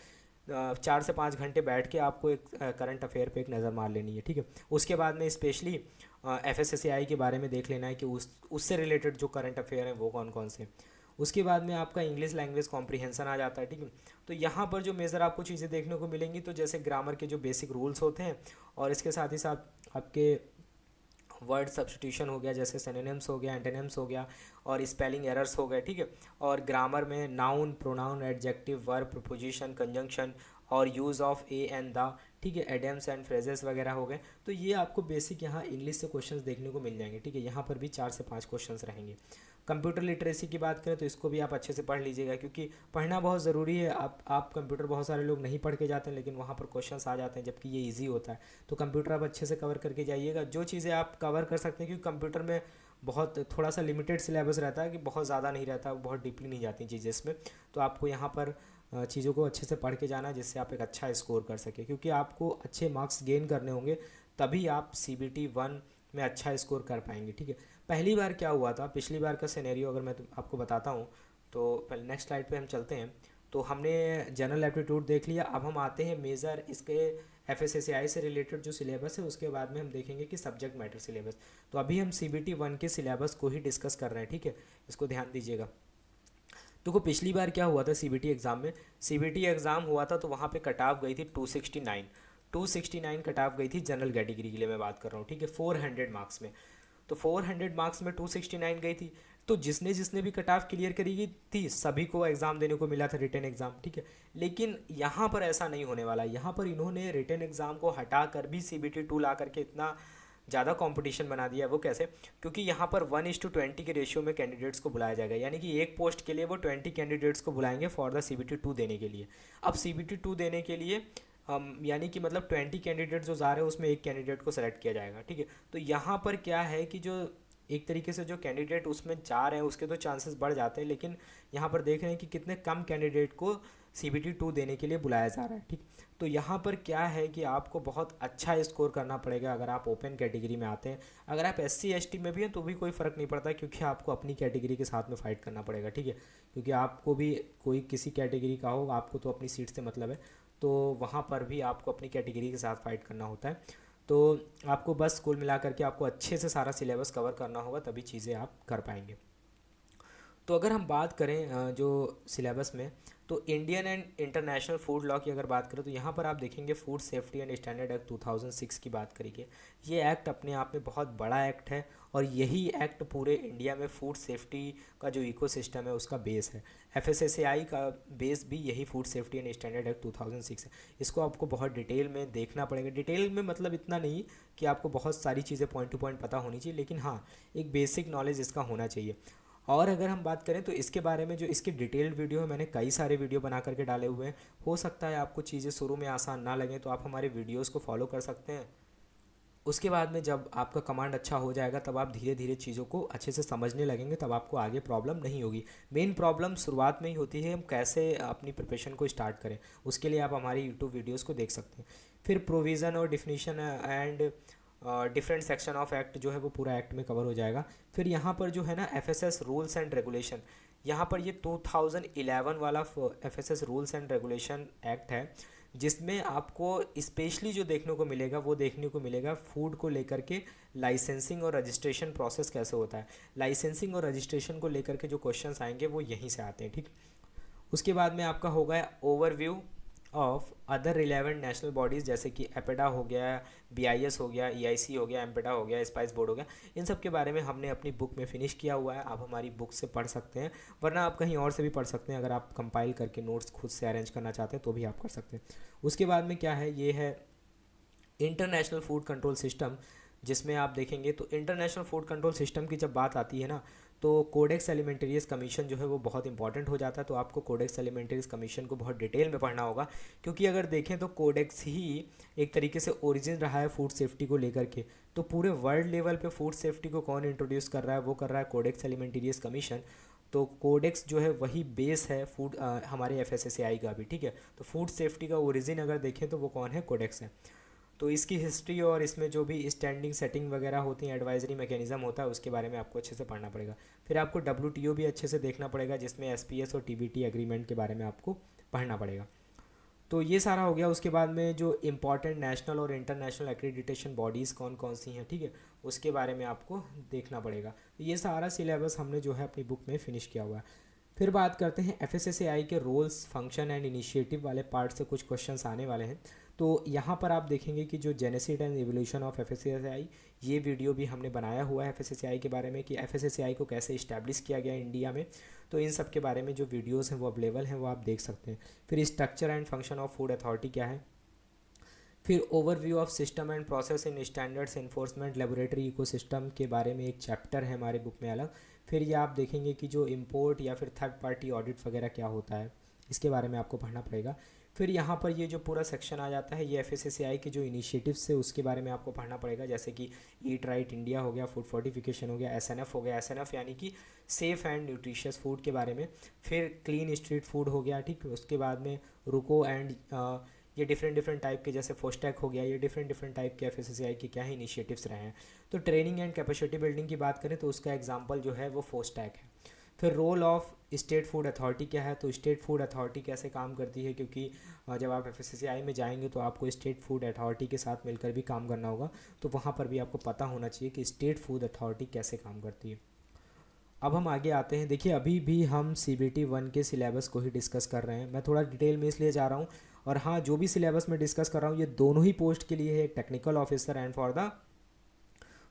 4 से 5 घंटे बैठ के आपको एक करंट अफेयर पे एक नज़र मार लेनी है, ठीक है। उसके बाद में स्पेशली FSSAI के बारे में देख लेना है कि उससे रिलेटेड जो करंट अफेयर हैं वो कौन कौन से। उसके बाद में आपका इंग्लिश लैंग्वेज कॉम्प्रिहेंसन आ जाता है, ठीक है। तो यहाँ पर जो मेजर आपको चीज़ें देखने को मिलेंगी, तो जैसे ग्रामर के जो बेसिक रूल्स होते हैं, और इसके साथ ही साथ आपके वर्ड सब्स्टिट्यूशन हो गया, जैसे सिनोनिम्स हो गया, एंटोनिम्स हो गया, और स्पेलिंग एरर्स हो गए, ठीक है। और ग्रामर में noun, pronoun, adjective, verb, preposition, conjunction, और use of a and the, ठीक है, एडम्स एंड फ्रेजेस वगैरह हो गए। तो ये आपको बेसिक यहाँ इंग्लिश से क्वेश्चंस देखने को मिल जाएंगे, ठीक है। यहाँ पर भी 4 से 5 क्वेश्चंस रहेंगे। कंप्यूटर लिटरेसी की बात करें तो इसको भी आप अच्छे से पढ़ लीजिएगा, क्योंकि पढ़ना बहुत ज़रूरी है। आप कंप्यूटर बहुत सारे लोग नहीं पढ़ के जाते हैं, लेकिन वहाँ पर क्वेश्चंस आ जाते हैं, जबकि ये इजी होता है। तो कंप्यूटर आप अच्छे से कवर करके जाइएगा, जो चीज़ें आप कवर कर सकते हैं, क्योंकि कंप्यूटर में बहुत थोड़ा सा लिमिटेड सिलेबस रहता है, कि बहुत ज़्यादा नहीं रहता, बहुत डीपली नहीं जाती चीज़ें इसमें। तो आपको यहाँ पर चीज़ों को अच्छे से पढ़ के जाना है, जिससे आप एक अच्छा स्कोर कर सकें, क्योंकि आपको अच्छे मार्क्स गेन करने होंगे, तभी आप CBT 1 में अच्छा स्कोर कर पाएंगे, ठीक है। पहली बार क्या हुआ था, पिछली बार का सिनेरियो अगर मैं आपको बताता हूँ, तो पहले नेक्स्ट स्लाइड पे हम चलते हैं। तो हमने जनरल एप्टीट्यूड देख लिया। अब हम आते हैं मेजर इसके FSSAI से रिलेटेड जो सिलेबस है, उसके बाद में हम देखेंगे कि सब्जेक्ट मैटर सिलेबस। तो अभी हम CBT 1 के सिलेबस को ही डिस्कस कर रहे हैं, ठीक है। इसको ध्यान दीजिएगा। देखो पिछली बार क्या हुआ था CBT एग्ज़ाम में, CBT एग्ज़ाम हुआ था तो वहाँ पे कट ऑफ गई थी 269 कट ऑफ गई थी जनरल कैटेगरी के लिए मैं बात कर रहा हूँ, ठीक है, 400 मार्क्स में। तो 400 मार्क्स में 269 गई थी। तो जिसने जिसने भी कट ऑफ क्लियर करी थी, सभी को एग्ज़ाम देने को मिला था, रिटन एग्ज़ाम, ठीक है। लेकिन यहाँ पर ऐसा नहीं होने वाला। यहाँ पर इन्होंने रिटन एग्ज़ाम को हटा कर भी CBT 2 ला करके इतना ज़्यादा कंपटीशन बना दिया है। वो कैसे? क्योंकि यहाँ पर 1:20 के रेशियो में कैंडिडेट्स को बुलाया जाएगा, यानी कि एक पोस्ट के लिए वो 20 कैंडिडेट्स को बुलाएंगे फॉर द CBT 2 देने के लिए। अब CBT 2 देने के लिए यानी कि मतलब 20 कैंडिडेट जो जा रहे हैं उसमें एक कैंडिडेट को सेलेक्ट किया जाएगा, ठीक है। तो यहाँ पर क्या है कि जो एक तरीके से जो कैंडिडेट उसमें जा रहे हैं उसके तो चांसेस बढ़ जाते हैं, लेकिन यहाँ पर देख रहे हैं कि कितने कम कैंडिडेट को CBT 2 देने के लिए बुलाया जा रहा है, ठीक। तो यहाँ पर क्या है कि आपको बहुत अच्छा स्कोर करना पड़ेगा अगर आप ओपन कैटेगरी में आते हैं। अगर आप SC ST में भी हैं तो भी कोई फ़र्क नहीं पड़ता, क्योंकि आपको अपनी कैटेगरी के साथ में फ़ाइट करना पड़ेगा, ठीक है। क्योंकि आपको भी कोई किसी कैटेगरी का हो, आपको तो अपनी सीट से मतलब है, तो वहाँ पर भी आपको अपनी कैटेगरी के साथ फाइट करना होता है। तो आपको बस कुल मिला करके आपको अच्छे से सारा सिलेबस कवर करना होगा, तभी चीज़ें आप कर पाएंगे। तो अगर हम बात करें जो सिलेबस में, तो Indian and international food law की अगर बात करें तो यहाँ पर आप देखेंगे food safety and standard act 2006 की बात करेंगे। ये एक्ट अपने आप में बहुत बड़ा एक्ट है, और यही एक्ट पूरे इंडिया में फूड सेफ्टी का जो इकोसिस्टम है उसका बेस है। FSSAI का बेस भी यही food safety and standard act 2006 है। इसको आपको बहुत डिटेल में देखना पड़ेगा। डिटेल में मतलब इतना नहीं कि आपको बहुत सारी चीज़ें पॉइंट टू पॉइंट पता होनी चाहिए, लेकिन हाँ एक बेसिक नॉलेज इसका होना चाहिए। और अगर हम बात करें तो इसके बारे में जो इसके डिटेल्ड वीडियो है, मैंने कई सारे वीडियो बना करके डाले हुए हैं। हो सकता है आपको चीज़ें शुरू में आसान ना लगें, तो आप हमारे वीडियोस को फॉलो कर सकते हैं। उसके बाद में जब आपका कमांड अच्छा हो जाएगा, तब आप धीरे धीरे चीज़ों को अच्छे से समझने लगेंगे, तब आपको आगे प्रॉब्लम नहीं होगी। मेन प्रॉब्लम शुरुआत में ही होती है, हम कैसे अपनी प्रिपरेशन को स्टार्ट करें। उसके लिए आप हमारी यूट्यूब वीडियोस को देख सकते हैं। फिर प्रोविज़न और definition and different section of act जो है वो पूरा एक्ट में कवर हो जाएगा। फिर यहाँ पर जो है ना FSS रूल्स एंड रेगुलेशन, यहाँ पर ये 2011 वाला FSS rules and regulation act है, जिसमें आपको स्पेशली जो देखने को मिलेगा वो देखने को मिलेगा फूड को लेकर के लाइसेंसिंग और रजिस्ट्रेशन प्रोसेस कैसे होता है। लाइसेंसिंग और रजिस्ट्रेशन को लेकर के जो क्वेश्चंस आएंगे वो यहीं से आते हैं, ठीक। उसके बाद में आपका होगा overview of other relevant national bodies, जैसे कि एपेडा हो गया, BIS हो गया, EIC हो गया, एम्पेडा हो गया, स्पाइस बोर्ड हो गया। इन सब के बारे में हमने अपनी बुक में फिनिश किया हुआ है, आप हमारी बुक से पढ़ सकते हैं, वरना आप कहीं और से भी पढ़ सकते हैं। अगर आप कंपाइल करके नोट्स खुद से अरेंज करना चाहते हैं तो भी आप कर सकते हैं। उसके बाद में क्या है, ये है इंटरनेशनल फूड कंट्रोल सिस्टम, जिसमें आप देखेंगे तो इंटरनेशनल फूड कंट्रोल सिस्टम की जब बात आती है ना, तो कोडेक्स एलिमेंटेरियस कमीशन जो है वो बहुत इंपॉर्टेंट हो जाता है। तो आपको कोडेक्स एलिमेंटेरियस कमीशन को बहुत डिटेल में पढ़ना होगा, क्योंकि अगर देखें तो कोडेक्स ही एक तरीके से ओरिजिन रहा है फूड सेफ्टी को लेकर के। तो पूरे वर्ल्ड लेवल पे फूड सेफ्टी को कौन इंट्रोड्यूस कर रहा है, वो कर रहा है कोडेक्स एलिमेंटेरियस कमीशन। तो कोडेक्स जो है वही बेस है फूड हमारे एफएसएसएआई का भी, ठीक है। तो फूड सेफ्टी का ओरिजिन अगर देखें तो वो कौन है, कोडेक्स है। तो इसकी हिस्ट्री और इसमें जो भी स्टैंडिंग सेटिंग वगैरह होती हैं, एडवाइजरी मैकेनिज्म होता है, उसके बारे में आपको अच्छे से पढ़ना पड़ेगा। फिर आपको डब्ल्यूटीओ भी अच्छे से देखना पड़ेगा, जिसमें एसपीएस और टीबीटी एग्रीमेंट के बारे में आपको पढ़ना पड़ेगा। तो ये सारा हो गया। उसके बाद में जो इम्पॉर्टेंट नेशनल और इंटरनेशनल एक्रीडिटेशन बॉडीज़ कौन कौन सी हैं, ठीक है, उसके बारे में आपको देखना पड़ेगा। तो ये सारा सिलेबस हमने जो है अपनी बुक में फिनिश किया हुआ है। फिर बात करते हैं एफएसएसएआई के रोल्स, फंक्शन एंड इनिशिएटिव वाले पार्ट से कुछ क्वेश्चंस आने वाले हैं। तो यहाँ पर आप देखेंगे कि जो genesis and evolution of FSSAI, ये वीडियो भी हमने बनाया हुआ है एफएसएसएआई के बारे में, कि एफएसएसएआई को कैसे इस्टेब्लिश किया गया इंडिया में। तो इन सब के बारे में जो वीडियोस हैं वो अवेलेबल हैं, वो आप देख सकते हैं। फिर structure and function of food authority क्या है। फिर overview of system and process in standards enforcement laboratory ecosystem के बारे में एक चैप्टर है हमारे बुक में अलग। फिर ये आप देखेंगे कि जो इम्पोर्ट या फिर थर्ड पार्टी ऑडिट वगैरह क्या होता है, इसके बारे में आपको पढ़ना पड़ेगा। फिर यहाँ पर ये जो पूरा सेक्शन आ जाता है, ये एफएसएसएआई के जो इनिशिएटिव्स है उसके बारे में आपको पढ़ना पड़ेगा, जैसे कि ईट राइट इंडिया हो गया, फूड फोर्टिफिकेशन हो गया, एसएनएफ हो गया, एसएनएफ यानी कि सेफ़ एंड न्यूट्रिशियस फूड के बारे में। फिर क्लीन स्ट्रीट फूड हो गया, ठीक है। उसके बाद में रुको एंड ये डिफरेंट टाइप के, जैसे फोस्टैक हो गया, ये डिफरेंट टाइप के एफएसएसएआई के क्या है इनिशिएटिव्स रहे हैं। तो ट्रेनिंग एंड कैपेसिटी बिल्डिंग की बात करें तो उसका एग्जांपल जो है वो फोस्टैक है। फिर role of state food authority क्या है, तो स्टेट फूड अथॉरिटी कैसे काम करती है, क्योंकि जब आप एफएसएसएआई में जाएंगे तो आपको स्टेट फूड अथॉरिटी के साथ मिलकर भी काम करना होगा। तो वहाँ पर भी आपको पता होना चाहिए कि स्टेट फूड अथॉरिटी कैसे काम करती है। अब हम आगे आते हैं। देखिए अभी भी हम CBT 1 के सिलेबस को ही डिस्कस कर रहे हैं। मैं थोड़ा डिटेल में इसलिए जा रहा हूँ, और हाँ, जो भी सिलेबस मैं डिस्कस कर रहा हूँ ये दोनों ही पोस्ट के लिए है, एक technical officer and for the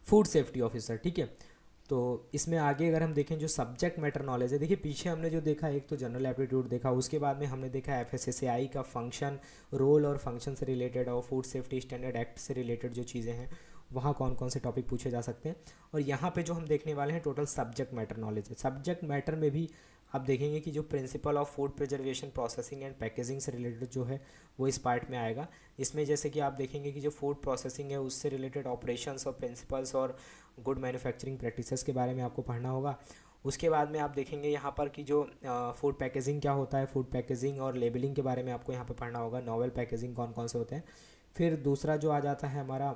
food safety officer, ठीक है। तो इसमें आगे अगर हम देखें जो सब्जेक्ट मैटर नॉलेज है, देखिए पीछे हमने जो देखा, एक तो जनरल एप्टीट्यूड देखा, उसके बाद में हमने देखा एफएसएसएआई का फंक्शन, रोल और फंक्शन से रिलेटेड, और फूड सेफ्टी स्टैंडर्ड एक्ट से रिलेटेड जो चीज़ें हैं वहाँ कौन कौन से टॉपिक पूछे जा सकते हैं। और यहाँ पे जो हम देखने वाले हैं टोटल सब्जेक्ट मैटर नॉलेज है। सब्जेक्ट मैटर में भी आप देखेंगे कि जो principle of food preservation, processing and packaging से रिलेटेड जो है वो इस पार्ट में आएगा। इसमें जैसे कि आप देखेंगे कि जो फूड प्रोसेसिंग है उससे रिलेटेड ऑपरेशंस और प्रिंसिपल्स और गुड मैन्युफैक्चरिंग प्रैक्टिसेस के बारे में आपको पढ़ना होगा। उसके बाद में आप देखेंगे यहाँ पर कि जो फूड पैकेजिंग क्या होता है, फूड पैकेजिंग और लेबलिंग के बारे में आपको यहाँ पर पढ़ना होगा, नॉवल पैकेजिंग कौन कौन से होते हैं। फिर दूसरा जो आ जाता है हमारा,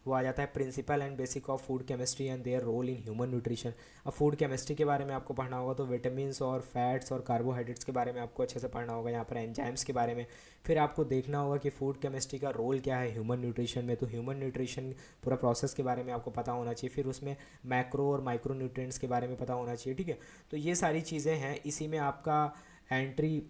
वो आ जाता है principal and basic of food chemistry and their role in human nutrition. अब फूड केमिस्ट्री के बारे में आपको पढ़ना होगा, तो विटामिन्स और फैट्स और कार्बोहाइड्रेट्स के बारे में आपको अच्छे से पढ़ना होगा, यहाँ पर एंजाइम्स के बारे में। फिर आपको देखना होगा कि फूड केमिस्ट्री का रोल क्या है ह्यूमन न्यूट्रिशन में, तो ह्यूमन न्यूट्रिशन पूरा प्रोसेस के बारे में आपको पता होना चाहिए। फिर उसमें मैक्रो और माइक्रो न्यूट्रिएंट्स के बारे में पता होना चाहिए, ठीक है। तो ये सारी चीज़ें हैं। इसी में आपका एंट्री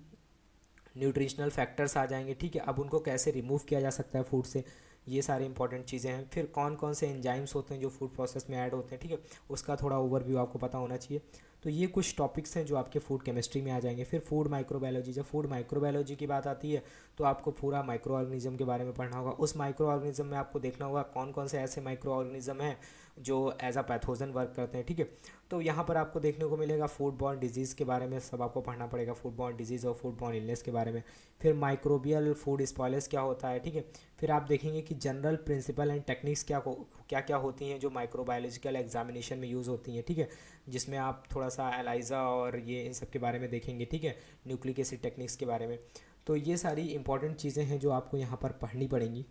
न्यूट्रिशनल फैक्टर्स आ जाएंगे, ठीक है। अब उनको कैसे रिमूव किया जा सकता है फूड से, ये सारी इंपॉर्टेंट चीज़ें हैं। फिर कौन कौन से एंजाइम्स होते हैं जो फूड प्रोसेस में ऐड होते हैं, ठीक है, उसका थोड़ा ओवरव्यू आपको पता होना चाहिए। तो ये कुछ टॉपिक्स हैं जो आपके फूड केमिस्ट्री में आ जाएंगे। फिर फूड माइक्रोबायोलॉजी, जब फूड माइक्रोबायोलॉजी की बात आती है तो आपको पूरा माइक्रो ऑर्गेनिज्म के बारे में पढ़ना होगा। उस माइक्रो ऑर्गेनिज्म में आपको देखना होगा कौन कौन से ऐसे माइक्रो ऑर्गेनिज्म हैं जो एज अ पैथोजन वर्क करते हैं, ठीक है। तो यहाँ पर आपको देखने को मिलेगा फूड बॉर्न डिजीज़ के बारे में सब आपको पढ़ना पड़ेगा, फूड बॉर्न डिजीज़ और फूड बॉर्न इलनेस के बारे में। फिर माइक्रोबियल फूड स्पॉयलर्स क्या होता है, ठीक है। फिर आप देखेंगे कि जनरल प्रिंसिपल एंड टेक्निक्स क्या होती हैं जो माइक्रोबायोलॉजिकल एग्जामिनेशन में यूज़ होती हैं, ठीक है, जिसमें आप थोड़ा सा एलाइजा और ये इन सब के बारे में देखेंगे, ठीक है, न्यूक्लिक एसिड टेक्निक्स के बारे में। तो ये सारी इंपॉर्टेंट चीज़ें हैं जो आपको यहाँ पर पढ़नी पड़ेंगी।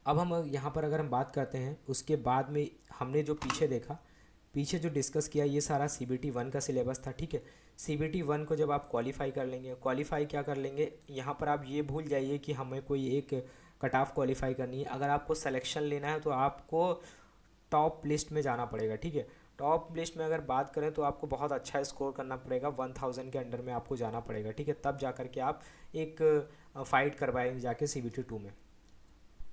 अब हम यहाँ पर अगर हम बात करते हैं, उसके बाद में हमने जो पीछे देखा, पीछे जो डिस्कस किया, ये सारा CBT 1 का सिलेबस था, ठीक है। CBT 1 को जब आप क्वालिफाई कर लेंगे, क्वालिफाई क्या कर लेंगे, यहाँ पर आप ये भूल जाइए कि हमें कोई एक कट ऑफ क्वालिफाई करनी है। अगर आपको सिलेक्शन लेना है तो आपको टॉप लिस्ट में जाना पड़ेगा, ठीक है। टॉप लिस्ट में अगर बात करें तो आपको बहुत अच्छा स्कोर करना पड़ेगा, 1000 के अंडर में आपको जाना पड़ेगा, ठीक है, तब जा कर के आप एक फ़ाइट करवाएंगे जाके CBT 2 में।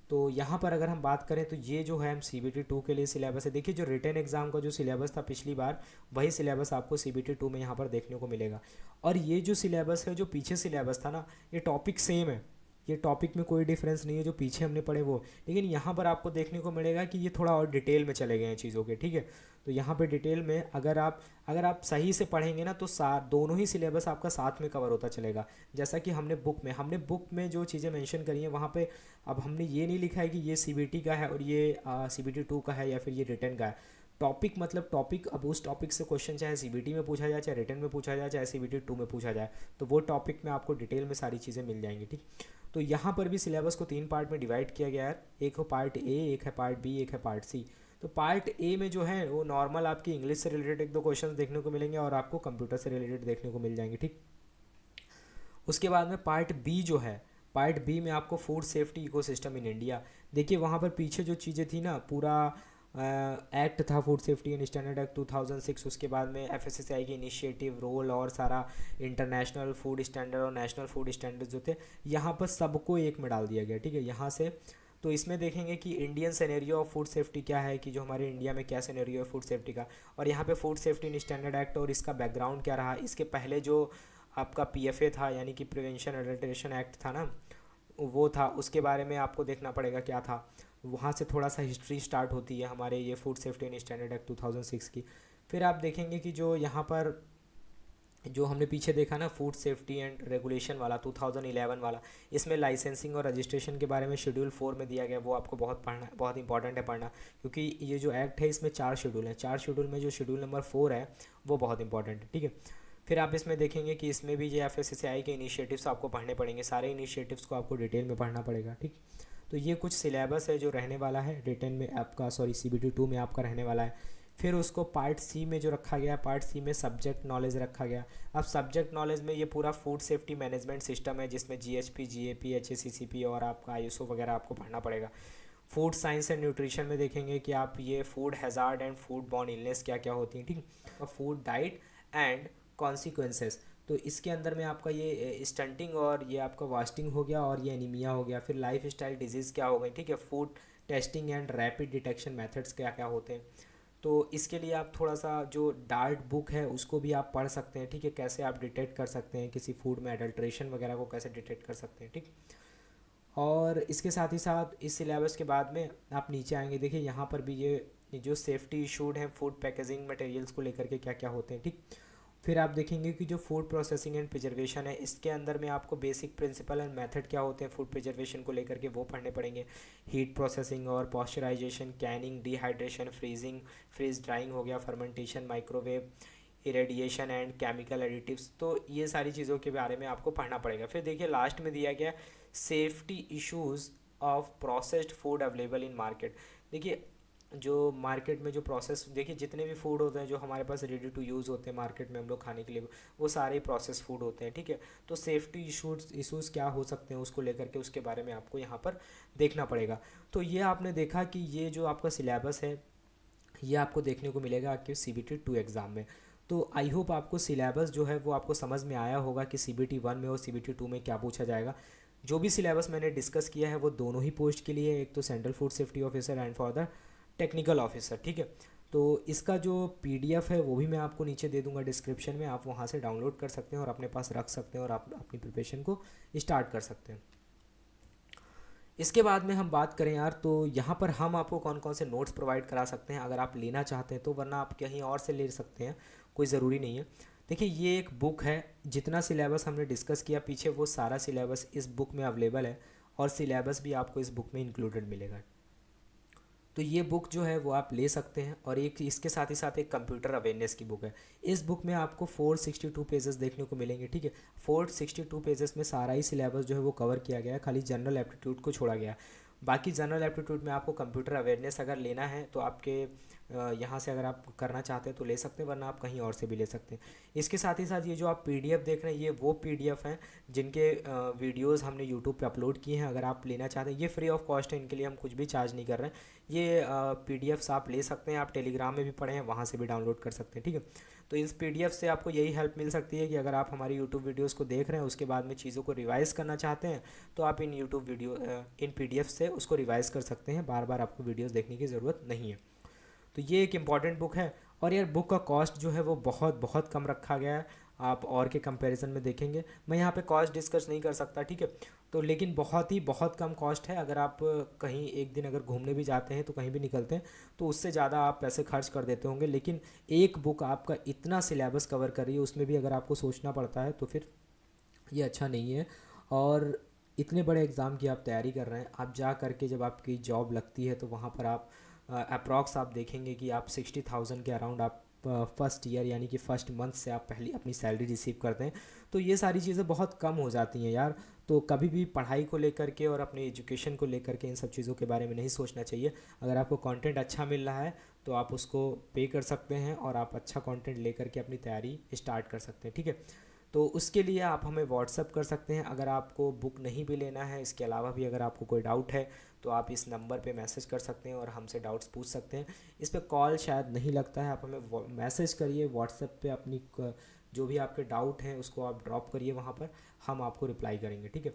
तो यहाँ पर अगर हम बात करें तो ये जो है हम CBT 2 के लिए सिलेबस है। देखिए जो रिटन एग्ज़ाम का जो सिलेबस था पिछली बार, वही सिलेबस आपको CBT 2 में यहाँ पर देखने को मिलेगा। और ये जो सिलेबस है, जो पीछे सिलेबस था ना, ये टॉपिक सेम है, ये टॉपिक में कोई डिफरेंस नहीं है जो पीछे हमने पढ़े वो, लेकिन यहाँ पर आपको देखने को मिलेगा कि ये थोड़ा और डिटेल में चले गए हैं चीज़ों के, ठीक है। तो यहाँ पे डिटेल में अगर आप सही से पढ़ेंगे ना तो दोनों ही सिलेबस आपका साथ में कवर होता चलेगा। जैसा कि हमने बुक में जो चीज़ें मेंशन करी हैं वहाँ पे अब हमने ये नहीं लिखा है कि ये सीबीटी का है और ये सीबीटी 2 का है या फिर ये रिटन का है। टॉपिक मतलब टॉपिक, अब उस टॉपिक से क्वेश्चन चाहे सीबीटी में पूछा जाए, चाहे रिटन में पूछा जाए, चाहे सीबीटी 2 में पूछा जाए, तो वो टॉपिक में आपको डिटेल में सारी चीज़ें मिल जाएंगी, ठीक। तो यहाँ पर भी सिलेबस को 3 पार्ट में डिवाइड किया गया है। एक है पार्ट ए, एक है पार्ट बी, एक है पार्ट सी। तो पार्ट ए में जो है वो नॉर्मल आपकी इंग्लिश से रिलेटेड 1-2 क्वेश्चन देखने को मिलेंगे और आपको कंप्यूटर से रिलेटेड देखने को मिल जाएंगे, ठीक। उसके बाद में पार्ट बी जो है, पार्ट बी में आपको food safety ecosystem in India. देखिए वहाँ पर पीछे जो चीज़ें थी ना, पूरा एक्ट था food safety and standard act 2006, उसके बाद में एफएसएसएआई की इनिशिएटिव, रोल और सारा इंटरनेशनल फूड स्टैंडर्ड और नेशनल फूड स्टैंडर्ड जो थे, यहाँ पर सबको एक में डाल दिया गया, ठीक है। यहाँ से तो इसमें देखेंगे कि Indian scenario of food safety क्या है, कि जो हमारे इंडिया में क्या सिनेरियो है फूड सेफ्टी का, और यहाँ पे food safety in standard act और इसका बैकग्राउंड क्या रहा। इसके पहले जो आपका पीएफए था यानी कि प्रिवेंशन एडल्ट्रेशन एक्ट था ना, वो था, उसके बारे में आपको देखना पड़ेगा क्या था। वहाँ से थोड़ा सा हिस्ट्री स्टार्ट होती है हमारे ये food safety and standard act 2006 की। फिर आप देखेंगे कि जो यहाँ पर जो हमने पीछे देखा ना फूड सेफ्टी एंड रेगुलेशन वाला 2011 वाला, इसमें लाइसेंसिंग और रजिस्ट्रेशन के बारे में शेड्यूल 4 में दिया गया। वो आपको बहुत इंपॉर्टेंट है पढ़ना, क्योंकि ये जो एक्ट है इसमें 4 शेड्यूल हैं। 4 शेड्यूल में जो शेड्यूल नंबर 4 है वो बहुत इंपॉर्टेंट है, ठीक है। फिर आप इसमें देखेंगे कि इसमें भी ये एफएसएसएआई के इनिशिएटिव्स आपको पढ़ने पड़ेंगे, सारे इनिशिएटिव्स को आपको डिटेल में पढ़ना पड़ेगा, ठीक। तो ये कुछ सिलेबस है जो रहने वाला है रिटन में आपका, सॉरी सीबीटी 2 में आपका रहने वाला है। फिर उसको पार्ट सी में जो रखा गया, पार्ट सी में सब्जेक्ट नॉलेज रखा गया। अब सब्जेक्ट नॉलेज में ये पूरा फूड सेफ्टी मैनेजमेंट सिस्टम है, जिसमें जीएचपी, जीएपी, एचएसीसीपी और आपका आईएसओ वगैरह आपको पढ़ना पड़ेगा। फूड साइंस एंड न्यूट्रिशन में देखेंगे कि आप ये food hazard and food borne illness क्या क्या होती हैं, ठीक। और फूड डाइट एंड कॉन्सिक्वेंसेस, तो इसके अंदर में आपका ये स्टंटिंग और ये आपका वास्टिंग हो गया और ये एनीमिया हो गया। फिर लाइफ स्टाइल डिजीज़ क्या हो गई, ठीक है। Food testing and rapid detection methods क्या क्या होते हैं। तो इसके लिए आप थोड़ा सा जो डार्ट बुक है उसको भी आप पढ़ सकते हैं, ठीक है। कैसे आप डिटेक्ट कर सकते हैं किसी फूड में एडल्ट्रेशन वगैरह को कैसे डिटेक्ट कर सकते हैं, ठीक। और इसके साथ ही साथ इस सिलेबस के बाद में आप नीचे आएंगे, देखिए यहाँ पर भी ये जो सेफ्टी इशूड हैं फूड पैकेजिंग मटेरियल्स को लेकर के क्या क्या होते हैं, ठीक। फिर आप देखेंगे कि जो फूड प्रोसेसिंग एंड प्रिजर्वेशन है, इसके अंदर में आपको बेसिक प्रिंसिपल एंड मेथड क्या होते हैं फूड प्रिजर्वेशन को लेकर के वो पढ़ने पड़ेंगे। हीट प्रोसेसिंग और pasteurisation, canning, dehydration, freezing, freeze drying हो गया, fermentation, microwave, irradiation and chemical additives. तो ये सारी चीज़ों के बारे में आपको पढ़ना पड़ेगा। फिर देखिए लास्ट में दिया गया safety issues of processed food available in market. देखिए जो मार्केट में जो प्रोसेस, देखिए जितने भी फूड होते हैं जो हमारे पास रेडी टू यूज़ होते हैं मार्केट में हम लोग खाने के लिए, वो सारे प्रोसेस फूड होते हैं, ठीक है। तो सेफ्टी इशूज़ क्या हो सकते हैं उसको लेकर के उसके बारे में आपको यहाँ पर देखना पड़ेगा। तो ये आपने देखा कि ये जो आपका सिलेबस है ये आपको देखने को मिलेगा आपके सीबीटी 2 एग्ज़ाम में। तो आई होप आपको सिलेबस जो है वो आपको समझ में आया होगा कि सीबीटी 1 में और सीबीटी 2 में क्या पूछा जाएगा। जो भी सिलेबस मैंने डिस्कस किया है वो दोनों ही पोस्ट के लिए, एक तो central food safety officer and for the technical officer, ठीक है। तो इसका जो पीडीएफ है वो भी मैं आपको नीचे दे दूंगा डिस्क्रिप्शन में, आप वहाँ से डाउनलोड कर सकते हैं और अपने पास रख सकते हैं और आप अपनी प्रिपरेशन को स्टार्ट कर सकते हैं। इसके बाद में हम बात करें यार, तो यहाँ पर हम आपको कौन कौन से नोट्स प्रोवाइड करा सकते हैं अगर आप लेना चाहते हैं तो, वरना आप कहीं और से ले सकते हैं, कोई ज़रूरी नहीं है। देखिए ये एक बुक है, जितना सिलेबस हमने डिस्कस किया पीछे वो सारा सिलेबस इस बुक में अवेलेबल है और सिलेबस भी आपको इस बुक में इंक्लूडेड मिलेगा। तो ये बुक जो है वो आप ले सकते हैं। और एक इसके साथ ही साथ एक कंप्यूटर अवेयरनेस की बुक है। इस बुक में आपको 462 पेजेस देखने को मिलेंगे, ठीक है। 462 पेजेस में सारा ही सिलेबस जो है वो कवर किया गया है, खाली जनरल एप्टीट्यूड को छोड़ा गया। बाकी जनरल एप्टीट्यूड में आपको कंप्यूटर अवेयरनेस अगर लेना है तो आपके यहाँ से अगर आप करना चाहते हैं तो ले सकते हैं, वरना आप कहीं और से भी ले सकते हैं। इसके साथ ही साथ ये जो आप पीडीएफ देख रहे हैं ये वो पीडीएफ हैं जिनके वीडियोस हमने यूट्यूब पे अपलोड किए हैं। अगर आप लेना चाहते हैं ये फ्री ऑफ कॉस्ट है, इनके लिए हम कुछ भी चार्ज नहीं कर रहे हैं। ये पीडीएफ्स आप ले सकते हैं, आप टेलीग्राम में भी पढ़े हैं, वहाँ से भी डाउनलोड कर सकते हैं, ठीक है। तो इस पीडीएफ से आपको यही हेल्प मिल सकती है कि अगर आप हमारी यूट्यूब वीडियोज़ को देख रहे हैं उसके बाद में चीज़ों को रिवाइज़ करना चाहते हैं तो आप इन पीडीएफ से उसको रिवाइज़ कर सकते हैं, बार बार आपको वीडियोज़ देखने की ज़रूरत नहीं है। तो ये एक इम्पॉर्टेंट बुक है। और यार बुक का कॉस्ट जो है वो बहुत बहुत कम रखा गया है, आप और के कंपैरिजन में देखेंगे। मैं यहाँ पे कॉस्ट डिस्कस नहीं कर सकता, ठीक है। तो लेकिन बहुत ही बहुत कम कॉस्ट है। अगर आप कहीं एक दिन अगर घूमने भी जाते हैं तो कहीं भी निकलते हैं तो उससे ज़्यादा आप पैसे खर्च कर देते होंगे, लेकिन एक बुक आपका इतना सिलेबस कवर कर रही है, उसमें भी अगर आपको सोचना पड़ता है तो फिर ये अच्छा नहीं है। और इतने बड़े एग्ज़ाम की आप तैयारी कर रहे हैं, आप जा करके जब आपकी जॉब लगती है तो वहाँ पर आप अप्रॉक्स आप देखेंगे कि आप 60,000 के अराउंड आप फर्स्ट ईयर यानी कि फ़र्स्ट मंथ से आप पहली अपनी सैलरी रिसीव करते हैं। तो ये सारी चीज़ें बहुत कम हो जाती हैं यार। तो कभी भी पढ़ाई को लेकर के और अपने एजुकेशन को लेकर के इन सब चीज़ों के बारे में नहीं सोचना चाहिए। अगर आपको कंटेंट अच्छा मिल रहा है तो आप उसको पे कर सकते हैं और आप अच्छा कंटेंट लेकर के अपनी तैयारी स्टार्ट कर सकते हैं, ठीक है। तो उसके लिए आप हमें व्हाट्सअप कर सकते हैं अगर आपको बुक नहीं भी लेना है। इसके अलावा भी अगर आपको कोई डाउट है तो आप इस नंबर पे मैसेज कर सकते हैं और हमसे डाउट्स पूछ सकते हैं। इस पे कॉल शायद नहीं लगता है, आप हमें मैसेज करिए व्हाट्सएप पे, अपनी जो भी आपके डाउट हैं उसको आप ड्रॉप करिए वहाँ पर, हम आपको रिप्लाई करेंगे, ठीक है।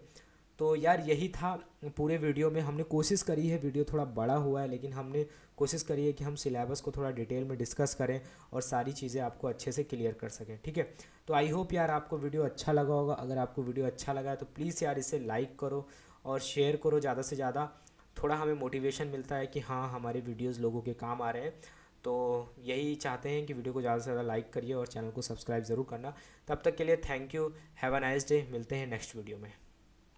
तो यार यही था पूरे वीडियो में। हमने कोशिश करी है, वीडियो थोड़ा बड़ा हुआ है लेकिन हमने कोशिश करी है कि हम सिलेबस को थोड़ा डिटेल में डिस्कस करें और सारी चीज़ें आपको अच्छे से क्लियर कर सकें, ठीक है। तो आई होप यार आपको वीडियो अच्छा लगा होगा। अगर आपको वीडियो अच्छा लगा है तो प्लीज़ यार इसे लाइक करो और शेयर करो ज़्यादा से ज़्यादा। थोड़ा हमें मोटिवेशन मिलता है कि हाँ हमारे वीडियोज़ लोगों के काम आ रहे हैं। तो यही चाहते हैं कि वीडियो को ज़्यादा से ज़्यादा लाइक करिए और चैनल को सब्सक्राइब ज़रूर करना। तब तक के लिए thank you, have a nice day, मिलते हैं नेक्स्ट वीडियो में।